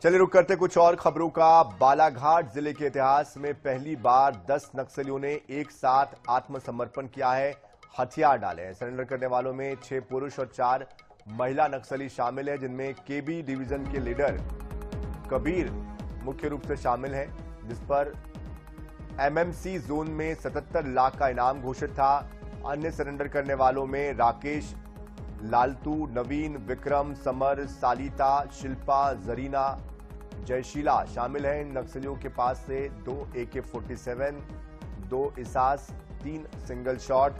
चलिए रुक करते कुछ और खबरों का। बालाघाट जिले के इतिहास में पहली बार 10 नक्सलियों ने एक साथ आत्मसमर्पण किया है, हथियार डाले हैं। सरेंडर करने वालों में 6 पुरुष और 4 महिला नक्सली शामिल हैं, जिनमें केबी डिवीजन के लीडर कबीर मुख्य रूप से शामिल हैं, जिस पर एमएमसी जोन में 77 लाख का इनाम घोषित था। अन्य सरेंडर करने वालों में राकेश, लालतू, नवीन, विक्रम, समर, सालिता, शिल्पा, जरीना, जयशीला शामिल हैं। इन नक्सलियों के पास से 2 AK-47, 2 इसास, 3 सिंगल शॉट,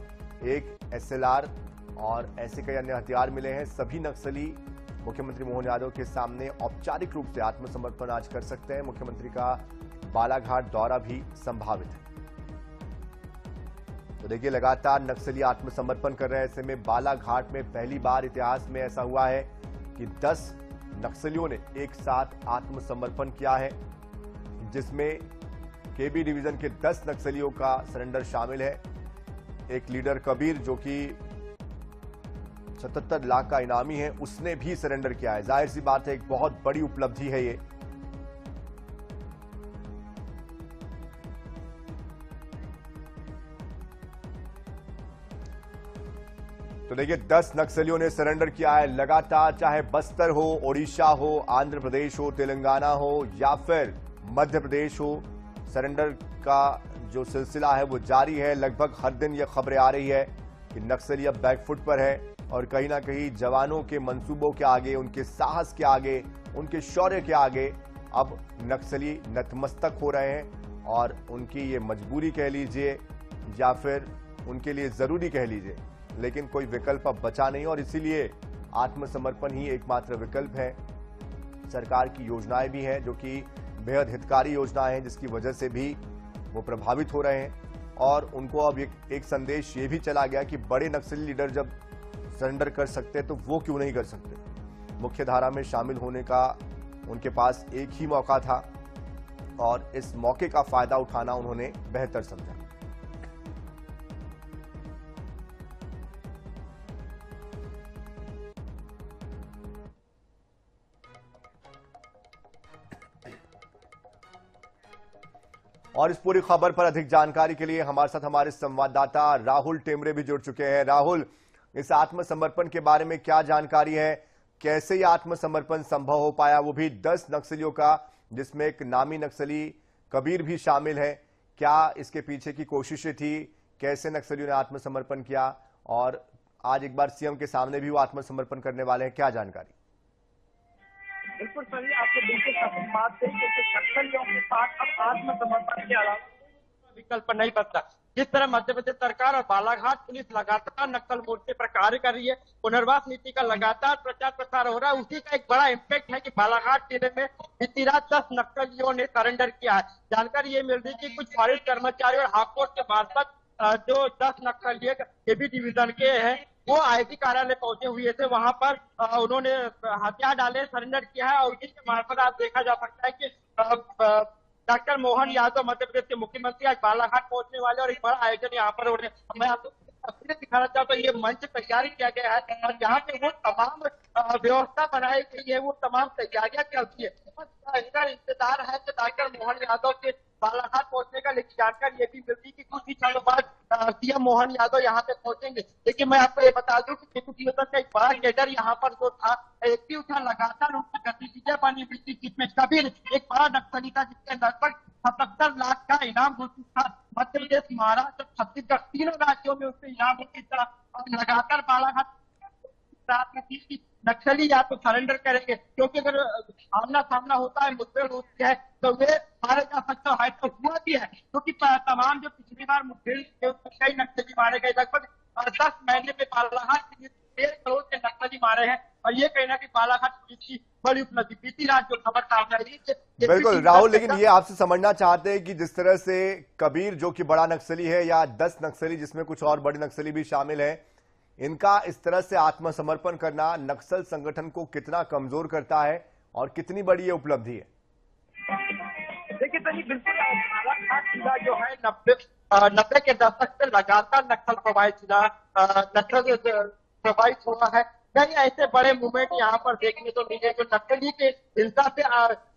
1 SLR और ऐसे कई अन्य हथियार मिले हैं। सभी नक्सली मुख्यमंत्री मोहन यादव के सामने औपचारिक रूप से आत्मसमर्पण आज कर सकते हैं। मुख्यमंत्री का बालाघाट दौरा भी संभावित है। तो देखिए, लगातार नक्सली आत्मसमर्पण कर रहे हैं। ऐसे में बालाघाट में पहली बार इतिहास में ऐसा हुआ है कि 10 नक्सलियों ने एक साथ आत्मसमर्पण किया है, जिसमें केबी डिवीजन के 10 नक्सलियों का सरेंडर शामिल है। एक लीडर कबीर, जो कि 77 लाख का इनामी है, उसने भी सरेंडर किया है। जाहिर सी बात है, एक बहुत बड़ी उपलब्धि है ये। तो देखिए, 10 नक्सलियों ने सरेंडर किया है लगातार, चाहे बस्तर हो, ओडिशा हो, आंध्र प्रदेश हो, तेलंगाना हो या फिर मध्य प्रदेश हो। सरेंडर का जो सिलसिला है वो जारी है। लगभग हर दिन ये खबरें आ रही है कि नक्सली अब बैकफुट पर है और कहीं ना कहीं जवानों के मंसूबों के आगे, उनके साहस के आगे, उनके शौर्य के आगे अब नक्सली नतमस्तक हो रहे हैं। और उनकी ये मजबूरी कह लीजिए या फिर उनके लिए जरूरी कह लीजिए, लेकिन कोई विकल्प अब बचा नहीं और इसीलिए आत्मसमर्पण ही एकमात्र विकल्प है। सरकार की योजनाएं भी हैं जो कि बेहद हितकारी योजनाएं हैं, जिसकी वजह से भी वो प्रभावित हो रहे हैं। और उनको अब एक संदेश ये भी चला गया कि बड़े नक्सली लीडर जब सरेंडर कर सकते तो वो क्यों नहीं कर सकते। मुख्य धारा में शामिल होने का उनके पास एक ही मौका था और इस मौके का फायदा उठाना उन्होंने बेहतर समझा। और इस पूरी खबर पर अधिक जानकारी के लिए हमारे साथ हमारे संवाददाता राहुल टेमरे भी जुड़ चुके हैं। राहुल, इस आत्मसमर्पण के बारे में क्या जानकारी है? कैसे यह आत्मसमर्पण संभव हो पाया, वो भी 10 नक्सलियों का, जिसमें एक नामी नक्सली कबीर भी शामिल है? क्या इसके पीछे की कोशिशें थी? कैसे नक्सलियों ने आत्मसमर्पण किया और आज एक बार सीएम के सामने भी वो आत्मसमर्पण करने वाले हैं? क्या जानकारी? बिल्कुल सही, आपने बिल्कुल सही बात कही कि नक्सलियों के पास अब आत्मसमर्पण के अलावा विकल्प नहीं बचता। जिस तरह मध्य प्रदेश सरकार और बालाघाट पुलिस लगातार नक्सल मोर्चे पर कार्य कर रही है, पुनर्वास नीति का लगातार प्रचार प्रसार हो रहा है, उसी का एक बड़ा इम्पैक्ट है कि बालाघाट जिले में बीती रात 10 नक्सलियों ने सरेंडर किया है। जानकारी ये मिल रही है कि कुछ फॉरेस्ट कर्मचारी और हाईकोर्ट के मार्फत जो 10 नक्सली केबी डिवीजन के हैं वो आईजी कार्यालय पहुंचे हुए थे। वहां पर उन्होंने हथियार डाले, सरेंडर किया है और इसके मार्फत आप देखा जा सकता है कि डॉक्टर मोहन यादव मध्य प्रदेश के मुख्यमंत्री आज बालाघाट पहुंचने वाले और एक बड़ा आयोजन यहाँ पर हो रहे हैं। मैं आपको तस्वीरें दिखाना चाहता हूँ। ये मंच तैयारी किया गया है और यहाँ पे वो तमाम व्यवस्था बनाई गई है, वो तमाम तैयारियां चलती है। इनका इंतजार है कि डॉक्टर मोहन यादव के बालाघाट पहुंचने का, लेकिन जानकारी ये भी मिलती है कि कुछ ही क्षणों बाद सीएम मोहन यादव यहाँ पे पहुंचेंगे। लेकिन मैं आपको ये बता दूं कि डिवीजन का एक बड़ा कैडर यहाँ पर जो था एक्टिव था, लगातार उनकी गतिविधियां बनी हुई थी, जिसमें कबीर एक बड़ा नक्सली था जिसके लगभग 77 लाख का इनाम घोषित था। मध्य प्रदेश, महाराष्ट्र, छत्तीसगढ़, तीनों राज्यों में उससे इनाम घोषित था और लगातार बालाघाट नक्सली या तो सरेंडर करेंगे, क्योंकि अगर आमना सामना होता है, मुठभेड़ होती है तो वे मारे जा सकते हैं। तो हुआ भी है, क्योंकि तमाम जो पिछली बार मुठभेड़ कई नक्सली मारे गए, लगभग 10 महीने में बालाघाट 1.5 करोड़ के नक्सली मारे हैं और ये कहना कि बालाघाट पुलिस की बड़ी उपलब्धि। बीती रात जो खबर सामने आई है। बिल्कुल राहुल, लेकिन ये आपसे समझना चाहते हैं कि जिस तरह से कबीर जो कि बड़ा नक्सली है या 10 नक्सली जिसमें कुछ और बड़े नक्सली भी शामिल हैं, इनका इस तरह से आत्मसमर्पण करना नक्सल संगठन को कितना कमजोर करता है और कितनी बड़ी ये उपलब्धि है? देखिए सही, बिल्कुल बालाघाट जिला जो है 90 के दशक से लगातार नक्सल प्रभावित हुआ है। कई ऐसे बड़े मूवमेंट यहाँ पर देखने को मिले जो नक्सली के हिंसा से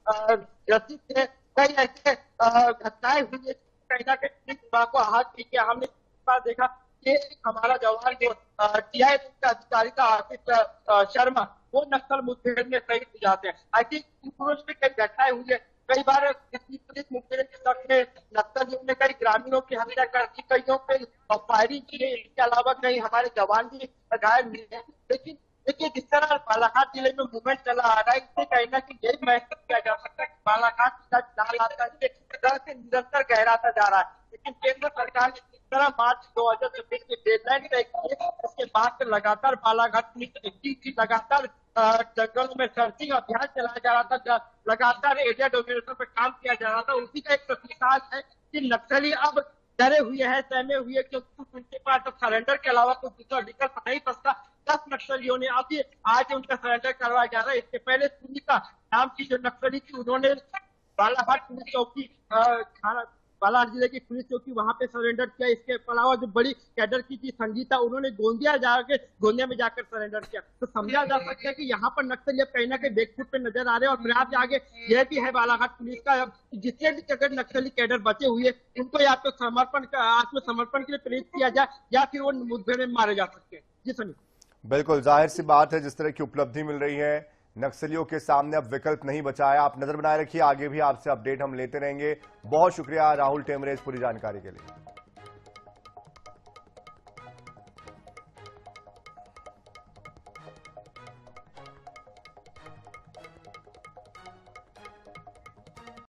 ग्रसित थे। कई ऐसे घटनाएं हुई है कहीं ना कहीं पुलिस विभाग को आहत की है। हमने इस बार देखा कि हमारा जवान जो टीआई का अधिकारी था आशीष शर्मा, वो नक्सल मुठभेड़ में शहीद हो जाते हैं। आई थिंक पुरुष में कई घटनाएं हुई है। कई बार किसी पुलिस मुठभेड़ के शक में नक्सलियों ने कई ग्रामीणों की हत्या कर दी, कईयों पे फायरिंग की है। इसके अलावा कई हमारे जवान भी घायल हुए हैं। लेकिन देखिए जिस तरह बालाघाट जिले में मूवमेंट चला आ रहा है, इससे कहीं ना कहीं यही महसूस किया जा सकता है कि बालाघाट का लाल आता से निरंतर गहराता जा रहा है। लेकिन केंद्र सरकार ने जिस तरह मार्च 2026 की डेडलाइन तय की है, उसके बाद से लगातार बालाघाट पुलिस एक्टिव थी, लगातार जंगलों में सर्चिंग अभियान चलाया जा रहा था, लगातार एरिया डोमिनेशन पर काम किया जा रहा था। उसी का एक प्रतिसाद है कि नक्सली अब डरे हुए हैं, सहमे हुए, क्योंकि उनके पास अब सरेंडर के अलावा कोई दूसरा विकल्प नहीं बचता। 10 नक्सलियों ने अभी आज उनका सरेंडर करवाया जा रहा है। इससे पहले सुनीता नाम की जो नक्सली थी, उन्होंने बालाघाट पुलिस चौकी बालाघाट जिले की पुलिस चौकी वहां पे सरेंडर किया। इसके अलावा जो बड़ी कैडर की थी संगीता, उन्होंने गोंदिया में जाकर सरेंडर किया। तो समझा जा सकता है कि यहाँ पर नक्सली अब कहीं ना कहीं बैकफुट पे नजर आ रहे हैं। और फिर आप आगे यह भी है बालाघाट पुलिस का, जितने भी अगर नक्सली कैडर बचे हुए उनको या तो आत्मसमर्पण के लिए प्रेरित किया जाए या फिर वो मुठभेड़ में मारे जा सकते हैं। जी सनी। बिल्कुल जाहिर सी बात है, जिस तरह की उपलब्धि मिल रही है, नक्सलियों के सामने अब विकल्प नहीं बचा है। आप नजर बनाए रखिए, आगे भी आपसे अपडेट हम लेते रहेंगे। बहुत शुक्रिया राहुल टेमरे इस पूरी जानकारी के लिए।